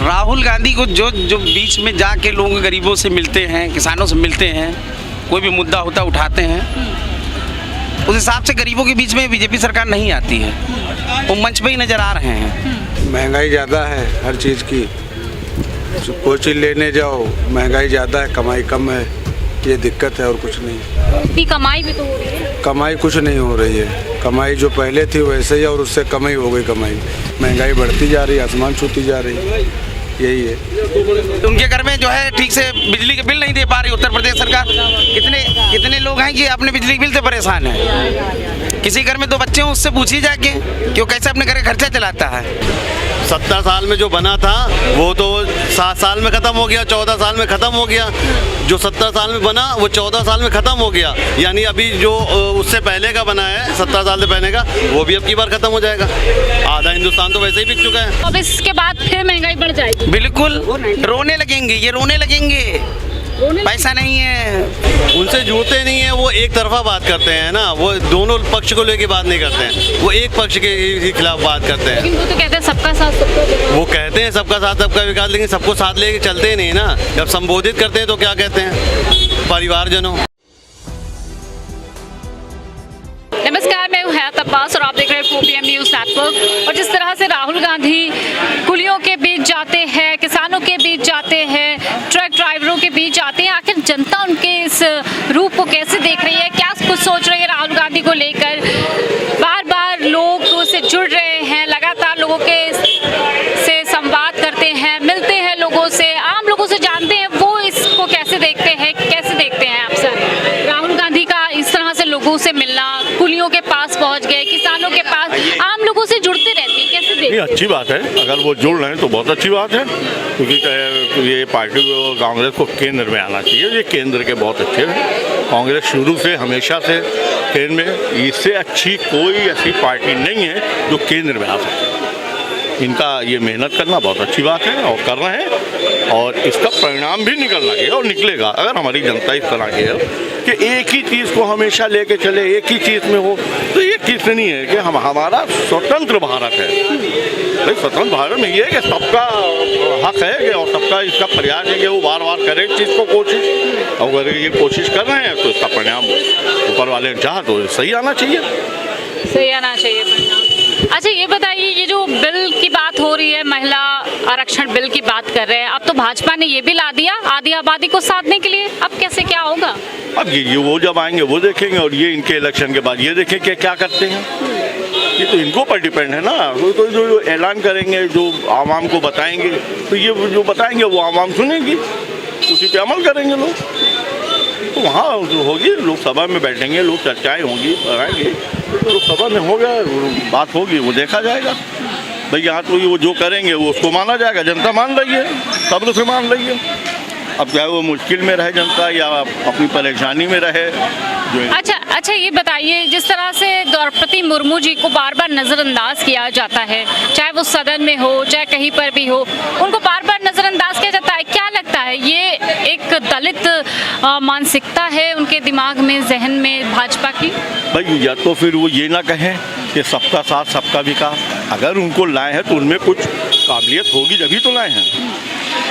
राहुल गांधी को जो जो बीच में जाके लोग गरीबों से मिलते हैं, किसानों से मिलते हैं, कोई भी मुद्दा होता उठाते हैं, उस हिसाब से गरीबों के बीच में बीजेपी सरकार नहीं आती है। वो मंच पे ही नज़र आ रहे हैं। महंगाई ज़्यादा है हर चीज़ की, कोई चीज़ लेने जाओ महंगाई ज़्यादा है, कमाई कम है, ये दिक्कत है और कुछ नहीं। कमाई भी तो हो रही है। कमाई कुछ नहीं हो रही है, कमाई जो पहले थी वैसे ही और उससे कम ही हो गई कमाई। महंगाई बढ़ती जा रही है, आसमान छूती जा रही है, यही है। उनके घर में जो है ठीक से बिजली के बिल नहीं दे पा रही उत्तर प्रदेश सरकार। कितने लोग हैं कि अपने बिजली के बिल से परेशान हैं। किसी घर में 2 बच्चे हैं, उससे पूछी जाके कि वो कैसे अपने घर का खर्चा चलाता है। 70 साल में जो बना था वो तो 7 साल में ख़त्म हो गया, 14 साल में ख़त्म हो गया। जो 70 साल में बना वो 14 साल में ख़त्म हो गया, यानी अभी जो उससे पहले का बना है 70 साल से पहले का, वो भी अब की बार ख़त्म हो जाएगा। आधा हिंदुस्तान तो वैसे ही बिक चुका है। अब इसके बाद फिर महंगाई बढ़ जाएगी। बिल्कुल रोने लगेंगे, ये रोने लगेंगे, पैसा नहीं है। उनसे जुड़ते नहीं है, वो एक तरफा बात करते हैं ना, वो दोनों पक्ष को लेके बात नहीं करते हैं, वो एक पक्ष के खिलाफ बात करते हैं। लेकिन वो तो कहते हैं सबका साथ सबका विकास। वो कहते हैं सबका साथ सबका विकास, लेकिन सबको साथ लेके चलते ही नहीं ना। जब संबोधित करते हैं तो क्या कहते हैं, परिवारजनों। नमस्कार, मैं हूं हयात अब्बास और आप देख रहे हैं 4PM न्यूज़ नेटवर्क। और जिस तरह से राहुल गांधी कुलियों के बीच जाते हैं, किसानों के बीच जाते हैं, ट्रक ड्राइवरों के बीच जाते हैं, आखिर जनता उनके इस रूप को कैसे देख रही है, क्या कुछ सोच रही है राहुल गांधी को लेकर। बार बार लोग उससे जुड़ रहे हैं, लगातार लोगों के से संवाद करते हैं, मिलते हैं लोगों से, आम लोगों से जानते हैं वो इसको कैसे देखते हैं। कैसे देखते हैं आप सर राहुल गांधी का इस तरह से लोगों से मिलना, कुलियों के पास पहुंच गए, किसानों के पास, आम लोगों से जुड़ते रहते हैं, कैसे देखते हैं? अच्छी बात है, अगर वो जुड़ रहे हैं तो बहुत अच्छी बात है, क्योंकि ये पार्टी को, कांग्रेस को केंद्र में आना चाहिए। ये केंद्र के बहुत अच्छे हैं, कांग्रेस शुरू से हमेशा से केंद्र में, इससे अच्छी कोई ऐसी पार्टी नहीं है जो केंद्र में आ सकती। इनका ये मेहनत करना बहुत अच्छी बात है और कर रहे हैं, और इसका परिणाम भी निकलना चाहिए और निकलेगा। अगर हमारी जनता इस तरह की है कि एक ही चीज़ को हमेशा लेके चले, एक ही चीज़ में हो, तो ये चीज़ नहीं है कि हमारा स्वतंत्र भारत है। भाई स्वतंत्र भारत में ये है कि सबका हक है कि और सबका इसका प्रयास है कि वो बार बार करे इस चीज़ को कोशिश। अगर ये कोशिश कर रहे हैं तो इसका परिणाम ऊपर वाले ने चाहा तो सही आना चाहिए। सही आना चाहिए परिणाम। अच्छा, ये बताइए, ये जो बिल की बात हो रही है, महिला आरक्षण बिल की बात कर रहे हैं, अब तो भाजपा ने ये भी ला दिया आधी आबादी को साधने के लिए। अब कैसे क्या होगा? अब ये वो जब आएंगे वो देखेंगे, और ये इनके इलेक्शन के बाद ये देखें कि क्या करते हैं। ये तो इनको पर डिपेंड है ना। तो जो ऐलान करेंगे, जो आवाम को बताएंगे, तो ये जो बताएंगे वो आवाम सुनेगी, उसी पे अमल करेंगे लोग। तो वहाँ जो होगी, लोकसभा में बैठेंगे लोग, चर्चाएँ होंगी, कराएंगे, लोकसभा में होगा, बात होगी, वो देखा जाएगा। भाई यहाँ तो वो जो करेंगे वो उसको माना जाएगा, जनता मान रही है, सब उसे मान रही है। अब चाहे वो मुश्किल में रहे जनता या अपनी परेशानी में रहे जो। अच्छा, ये बताइए, जिस तरह से द्रौपदी मुर्मू जी को बार बार नज़रअंदाज किया जाता है, चाहे वो सदन में हो चाहे कहीं पर भी हो, उनको बार बार नज़रअंदाज किया जाता है, क्या लगता है ये एक दलित मानसिकता है उनके दिमाग में, जहन में भाजपा की? भाई या तो फिर वो ये ना कहें कि सबका साथ सबका विकास, अगर उनको लाए हैं तो उनमें कुछ काबिलियत होगी जभी तो लाए हैं।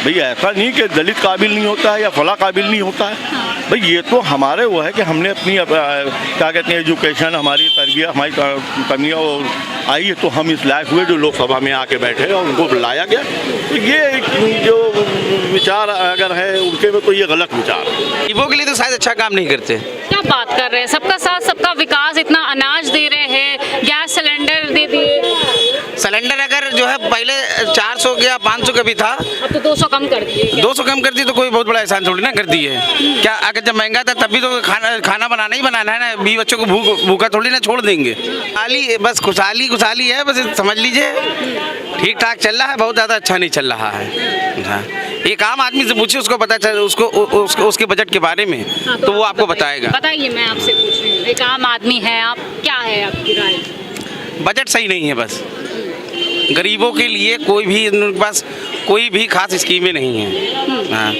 भाई ऐसा नहीं कि दलित काबिल नहीं होता है या फला काबिल नहीं होता है। भाई ये तो हमारे वो है कि हमने अपनी क्या कहते हैं एजुकेशन, हमारी तरबियत, हमारी कमियाँ आई है, तो हम इस लायक हुए जो लोकसभा में आके बैठे और उनको बुलाया गया। तो ये जो विचार अगर है उनके में, तो ये गलत विचार है। गरीबों के लिए तो शायद अच्छा काम नहीं करते। क्या बात कर रहे हैं, सबका साथ सबका विकास, इतना अनाज दे रहे हैं, गैस सिलेंडर दे दिए। सिलेंडर अगर जो है पहले 400 या 500 का भी था, अब तो 200 कम कर दिए। 200 कम कर दी तो कोई बहुत बड़ा एहसान थोड़ी ना कर दी है। क्या अगर जब महंगा था तब भी तो खाना बनाना ही बनाना है ना, 20 बच्चों को भूखा थोड़ी ना छोड़ देंगे। खाली बस खुशहाली है, बस समझ लीजिए ठीक ठाक चल रहा है, बहुत ज़्यादा अच्छा नहीं चल रहा है। हाँ, एक आम आदमी से पूछिए, उसको पता चल उसके बजट के बारे में, तो वो आपको बताएगा। बताइए, मैं आपसे पूछ रही हूँ, एक आम आदमी है आप, क्या है आपकी राय? बजट सही नहीं है, बस गरीबों के लिए कोई भी उनके पास कोई भी खास स्कीमें नहीं हैं। हाँ,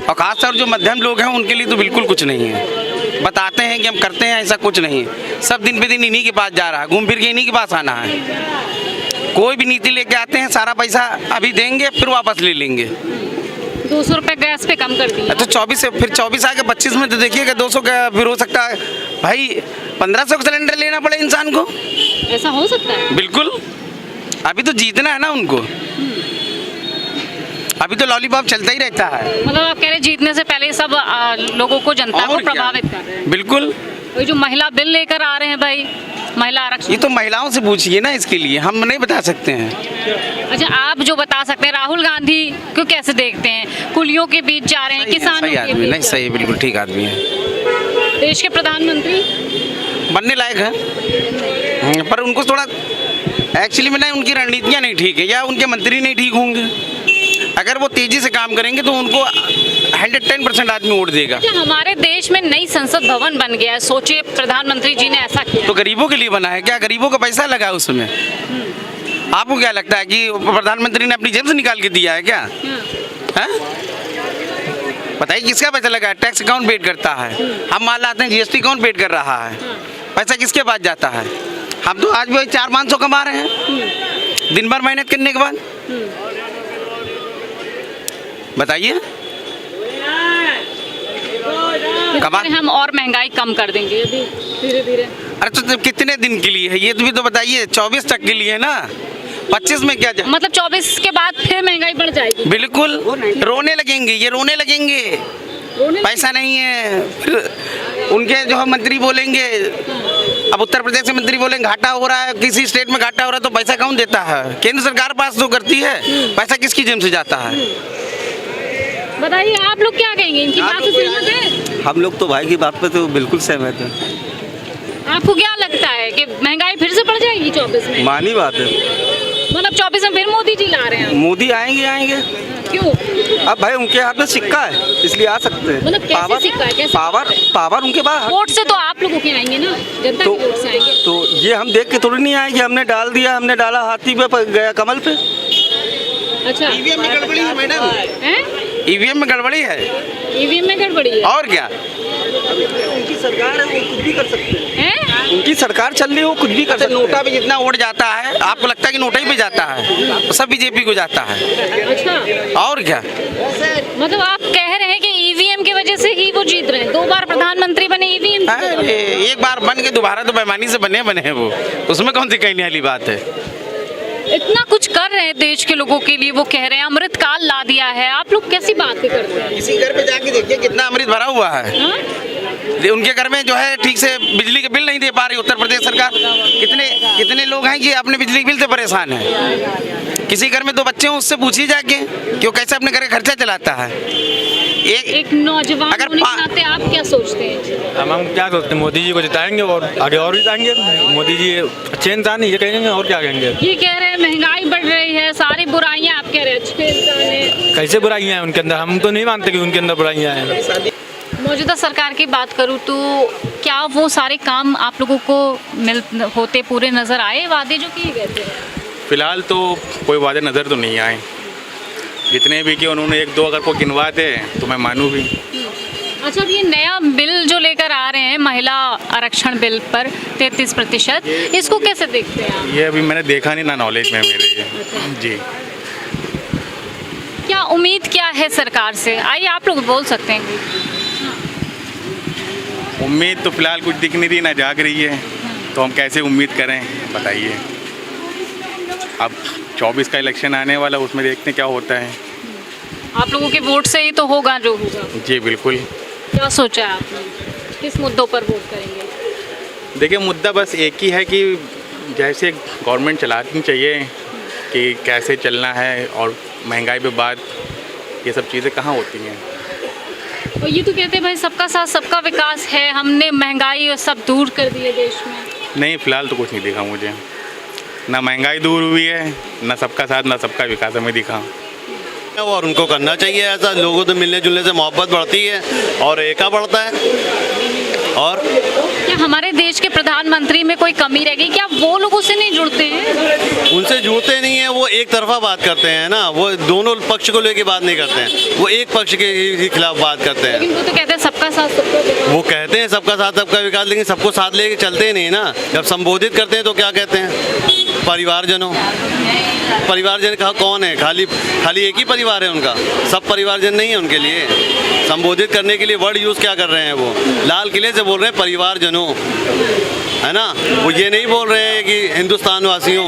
और खासतौर जो मध्यम लोग हैं उनके लिए तो बिल्कुल कुछ नहीं है। बताते हैं कि हम करते हैं, ऐसा कुछ नहीं है। सब दिन पे दिन इन्हीं के पास जा रहा है, घूम फिर के इन्हीं के पास आना है। कोई भी नीति लेके आते हैं सारा पैसा अभी देंगे फिर वापस ले लेंगे। 200 रुपए गैस पे कम कर दिया। तो 24 से फिर 24 आके 25 में तो देखिएगा 200 का फिर हो सकता है भाई 1500 का सिलेंडर लेना पड़े इंसान को। ऐसा हो सकता है? बिल्कुल, अभी तो जीतना है ना उनको, अभी तो लॉलीपॉप चलता ही रहता है। मतलब आप कह रहे हैं जीतने से पहले सब लोगों को, जनता को और क्या? प्रभावित कर रहे हैं। बिल्कुल, वही जो महिला बिल लेकर आ रहे हैं भाई, महिला आरक्षण। ये तो महिलाओं से पूछिए ना, इसके लिए हम नहीं बता सकते हैं। अच्छा, आप जो बता सकते हैं, राहुल गांधी को कैसे देखते हैं? कुलियों के बीच जा रहे हैं, किसानों सही के आदमी बीच नहीं, सही बिल्कुल ठीक आदमी है, देश के प्रधानमंत्री बनने लायक है। पर उनको थोड़ा एक्चुअली में नहीं, उनकी रणनीतियाँ नहीं ठीक है या उनके मंत्री नहीं ठीक होंगे। अगर वो तेजी से काम करेंगे तो उनको 110% आदमी वोट देगा। अच्छा, हमारे देश में नई संसद भवन बन गया है, सोचिए प्रधानमंत्री जी ने ऐसा किया। तो गरीबों के लिए बना है क्या? गरीबों का पैसा लगा उसमें। आपको क्या लगता है कि प्रधानमंत्री ने अपनी जेब से निकाल के दिया है क्या? हैं? बताइए किसका पैसा लगा है? टैक्स कौन पेड करता है? हम माल लाते हैं, जीएसटी कौन पेड कर रहा है? पैसा किसके पास जाता है? हम तो आज भी 400-500 कमा रहे हैं दिन भर मेहनत करने के बाद। बताइए, कमा हम और महंगाई कम कर देंगे अभी धीरे धीरे। अरे तो कितने दिन के लिए है ये भी तो बताइए। 24 तक के लिए ना, 25 में क्या मतलब 24 के बाद फिर महंगाई बढ़ जाएगी। बिल्कुल, रोने लगेंगे, ये रोने लगेंगे, पैसा नहीं है। फिर उनके जो हम मंत्री बोलेंगे, अब उत्तर प्रदेश के मंत्री बोलेंगे घाटा हो रहा है, किसी स्टेट में घाटा हो रहा है, तो पैसा कौन देता है? केंद्र सरकार पास तो करती है, पैसा किसकी जेब से जाता है? बताइए आप लोग क्या कहेंगे, इनकी बात से सहमत है? हम लोग तो भाई की बात पे तो बिल्कुल सहमत हैं। आपको क्या लगता है कि महंगाई फिर से बढ़ जाएगी 24 में? मानी बात है, मतलब 24 में फिर मोदी जी ला रहे हैं? मोदी आएंगे। क्यों? अब भाई उनके हाथ में सिक्का है, इसलिए आ सकते हैं। मतलब कैसे सिक्का है? कैसे? पावर उनके पास। वोट से तो आप लोगों के आएंगे ना, जनता के वोट से आएंगे। तो ये हम देख के थोड़ी नहीं आए कि हमने डाल दिया, हमने डाला हाथी पे गया कमल पे। अच्छा, ईवीएम में गड़बड़ी है मैडम, ईवीएम में गड़बड़ी है। ईवीएम में गड़बड़ी है और क्या? उनकी सरकार है, वो कुछ भी कर सकते हैं। उनकी सरकार चल रही है, वो कुछ भी कर सकते हैं। नोटा पे जितना वोट जाता है, आपको लगता है कि नोटा ही पे जाता है? तो सब बीजेपी को जाता है। अच्छा, और क्या? मतलब आप कह रहे हैं कि ईवीएम की वजह से ही वो जीत रहे हैं? 2 बार प्रधानमंत्री बने ईवीएम। एक बार बन के दोबारा तो बेईमानी से बने हैं वो, उसमें कौन सी कहने वाली बात है? इतना कुछ कर रहे हैं देश के लोगों के लिए, वो कह रहे हैं अमृत काल ला दिया है। आप लोग कैसी बातें करते हैं? किसी घर पे जाके देखिए कितना अमृत भरा हुआ है। हाँ? उनके घर में जो है ठीक से बिजली के बिल नहीं दे पा रही उत्तर प्रदेश सरकार। कितने लोग हैं कि अपने बिजली के बिल से परेशान हैं। किसी घर में 2 बच्चे हैं, उससे पूछिए जाके कि वो कैसे अपने घर का खर्चा चलाता है। एक नौजवान अगर होने के नाते आप क्या सोचते हैं? हम क्या सोचते हैं, मोदी जी को जिताएंगे और आगे और भी जिताएंगे। मोदी जी अच्छे इंसान है, ये कहेंगे और क्या कहेंगे। ये कह रहे हैं महंगाई बढ़ रही है, सारी बुराइयां, आप कह रहे हैं अच्छे इंसान है। कैसे बुराइयां हैं उनके अंदर? हम तो नहीं मानते कि उनके अंदर बुराइयां हैं। मौजूदा सरकार की बात करूं तो क्या वो सारे काम आप लोगों को होते पूरे नजर आए, वादे जो किए गए थे? फिलहाल तो कोई वादे नज़र तो नहीं आए, जितने भी कि उन्होंने 1-2 अगर को गिनवा दे तो मैं मानूँ भी। अच्छा, अब ये नया बिल जो लेकर आ रहे हैं, महिला आरक्षण बिल पर 33%, इसको कैसे देखते हैं आप? ये अभी मैंने देखा नहीं, ना नॉलेज में मेरे ये। जी, क्या उम्मीद क्या है सरकार से? आइए आप लोग बोल सकते हैं। उम्मीद तो फिलहाल कुछ दिख नहीं रही, ना जाग रही है, तो हम कैसे उम्मीद करें बताइए। अब 24 का इलेक्शन आने वाला, उसमें देखते हैं क्या होता है। आप लोगों के वोट से ही तो होगा जो होगा। जी बिल्कुल। क्या सोचा है आपने, किस मुद्दों पर वोट करेंगे? देखिए, मुद्दा बस एक ही है कि जैसे गवर्नमेंट चलानी चाहिए कि कैसे चलना है, और महंगाई पे बात, ये सब चीज़ें कहाँ होती हैं। और ये तो कहते हैं भाई सबका साथ सबका विकास है, हमने महंगाई और सब दूर कर दिए देश में। नहीं, फिलहाल तो कुछ नहीं दिखा मुझे, ना महंगाई दूर हुई है, ना सबका साथ, ना सबका विकास हमें दिखा। और उनको करना चाहिए ऐसा, लोगों से मिलने जुलने से मोहब्बत बढ़ती है और एका बढ़ता है। और क्या हमारे देश के प्रधानमंत्री में कोई कमी रह गई? क्या वो लोगों से नहीं जुड़ते हैं? उनसे जुड़ते नहीं है, वो एक तरफा बात करते हैं ना, वो दोनों पक्ष को लेके बात नहीं करते हैं, वो एक पक्ष के ही खिलाफ बात करते हैं। लेकिन वो तो कहते हैं सबका साथ सबका विकास। वो कहते हैं सबका साथ सबका विकास, लेकिन सबको साथ लेके चलते नहीं ना। जब संबोधित करते हैं तो क्या कहते हैं? परिवारजनों। परिवारजन कौन है? खाली एक ही परिवार है उनका, सब परिवारजन नहीं है उनके लिए। संबोधित करने के लिए वर्ड यूज़ क्या कर रहे हैं वो? लाल किले से बोल रहे हैं परिवारजनों, है ना? वो ये नहीं बोल रहे हैं कि हिंदुस्तान वासियों,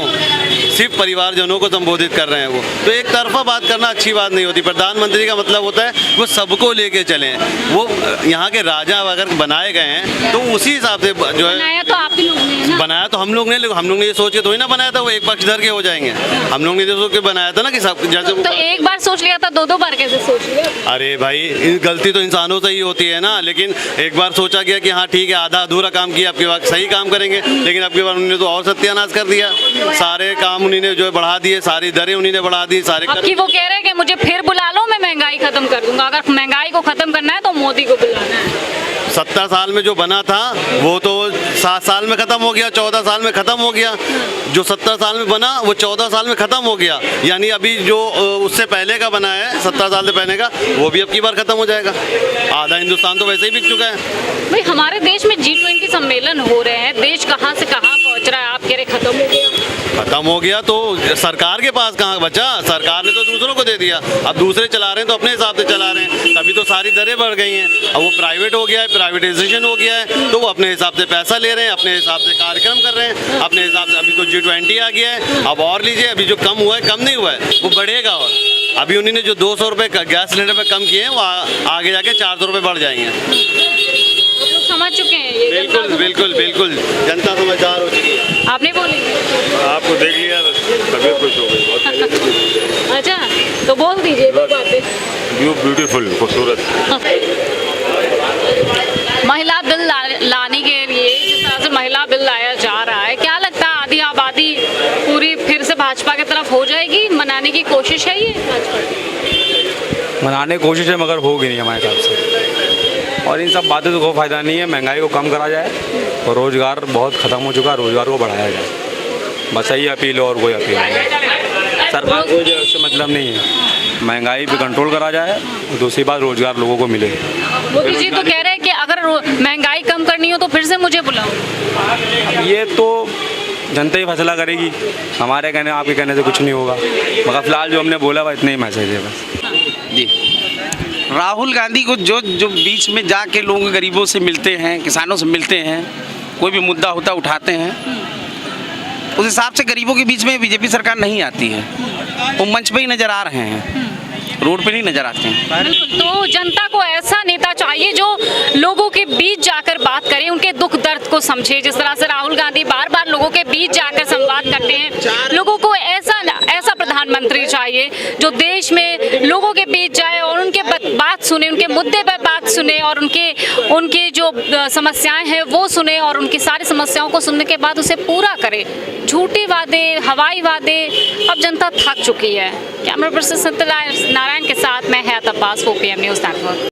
सिर्फ परिवारजनों को संबोधित कर रहे हैं वो। तो एक तरफा बात करना अच्छी बात नहीं होती। प्रधानमंत्री का मतलब होता है वो सबको लेके चलें। वो यहाँ के राजा अगर बनाए गए हैं तो उसी हिसाब से जो है बनाया तो आप ही लोगों ने ना। बनाया तो हम लोग ने, लेकिन हम लोग ने ये सोच के थोड़ी ना बनाया था वो एक पक्ष धर के हो जाएंगे। हम लोग ने जो सोच के बनाया था ना कि सब जैसे तो एक बार सोच लिया था, दो बार कैसे सोच लिया? अरे भाई गलती तो इंसानों से ही होती है ना। लेकिन एक बार सोचा गया कि हाँ ठीक है, आधा अधूरा काम किया, आपके बार सही काम करेंगे, लेकिन आपके बार उन्होंने तो और सत्यानाश कर दिया। सारे काम उन्होंने जो है बढ़ा दिए, सारी दरें उन्होंने बढ़ा दी, सारे आपकी वो कह रहे हैं कि मुझे फिर बुला लो, मैं महंगाई खत्म कर दूंगा। अगर महंगाई को खत्म करना है तो मोदी को बुलाना है। 70 साल में जो बना था वो तो 7 साल में खत्म हो गया, 14 साल में खत्म हो गया। जो 70 साल में बना वो 14 साल में खत्म हो गया। यानी अभी जो उससे पहले का बना है 70 साल से पहले का, वो भी अब की बार खत्म हो जाएगा। आधा हिंदुस्तान तो वैसे ही बिक चुका है। भाई हमारे देश में G20 सम्मेलन हो रहे हैं, देश कहाँ से कहाँ पहुँच रहा है, आप कह रहे खत्म हो गया। खत्म हो गया तो सरकार के पास कहाँ बचा? सरकार ने तो दूसरों को दे दिया। अब दूसरे चला रहे हैं तो अपने हिसाब से चला रहे हैं, तभी तो सारी दरें बढ़ गई हैं। अब वो प्राइवेट हो गया है, प्राइवेटाइजेशन हो गया है, तो वो अपने हिसाब से पैसा ले रहे हैं, अपने हिसाब से कार्यक्रम कर रहे हैं, अपने हिसाब से। अभी तो G20 आ गया है, अब और लीजिए। अभी जो कम हुआ है, कम नहीं हुआ है, वो बढ़ेगा। और अभी उन्होंने जो 200 रुपये गैस सिलेंडर पर कम किए हैं, वो आगे जाके 400 रुपये बढ़ जाएंगे। समझ चुके हैं ये? बिल्कुल बिल्कुल बिल्कुल, जनता समझदार हो चुकी है। आपने बोली? आपको देख लिया तबीयत कुछ हो गई बहुत। अच्छा, तो बोल दीजिए दो बातें। ब्यूटीफुल, खूबसूरत। महिला बिल लाने के लिए जिस तरह से महिला बिल लाया जा रहा है, क्या लगता है आधी आबादी पूरी फिर से भाजपा की तरफ हो जाएगी? मनाने की कोशिश है ये भाजपा की? मनाने की कोशिश है मगर होगी नहीं हमारे हिसाब से। और इन सब बातों से कोई फ़ायदा नहीं है। महंगाई को कम करा जाए और रोज़गार बहुत ख़त्म हो चुका है, रोज़गार को बढ़ाया जाए, बस यही अपील है और कोई अपील नहीं। सरकार को जो उससे मतलब नहीं है, महंगाई पे कंट्रोल करा जाए, दूसरी बात रोज़गार लोगों को मिले। मोदी जी तो कह रहे हैं कि अगर महंगाई कम करनी हो तो फिर से मुझे बुलाओ। अब ये तो जनता ही फैसला करेगी, हमारे कहने आपके कहने से कुछ नहीं होगा। मगर फिलहाल जो हमने बोला वह इतना ही मैसेज है बस। जी, राहुल गांधी को जो बीच में जाके लोग गरीबों से मिलते हैं, किसानों से मिलते हैं, कोई भी मुद्दा होता उठाते हैं, उस हिसाब से गरीबों के बीच में बीजेपी सरकार नहीं आती है। वो मंच पे ही नज़र आ रहे हैं, रोड पे नहीं नज़र आते हैं। बिल्कुल, तो जनता को ऐसा नेता चाहिए जो लोगों के बीच जाकर बात करे, उनके दुख दर्द को समझे। जिस तरह से राहुल गांधी बार बार लोगों के बीच जाकर संवाद करते हैं, लोगों को ऐसा प्रधानमंत्री चाहिए जो देश में लोगों के बीच जाए और उनके बात सुने, उनके मुद्दे पर बात सुने और उनके जो समस्याएं हैं वो सुने और उनकी सारी समस्याओं को सुनने के बाद उसे पूरा करे। झूठे वादे, हवाई वादे, अब जनता थक चुकी है। कैमरा पर्सन सत्यनारायण के साथ मैं हयात अब्बास, OPM न्यूज़ नेटवर्क।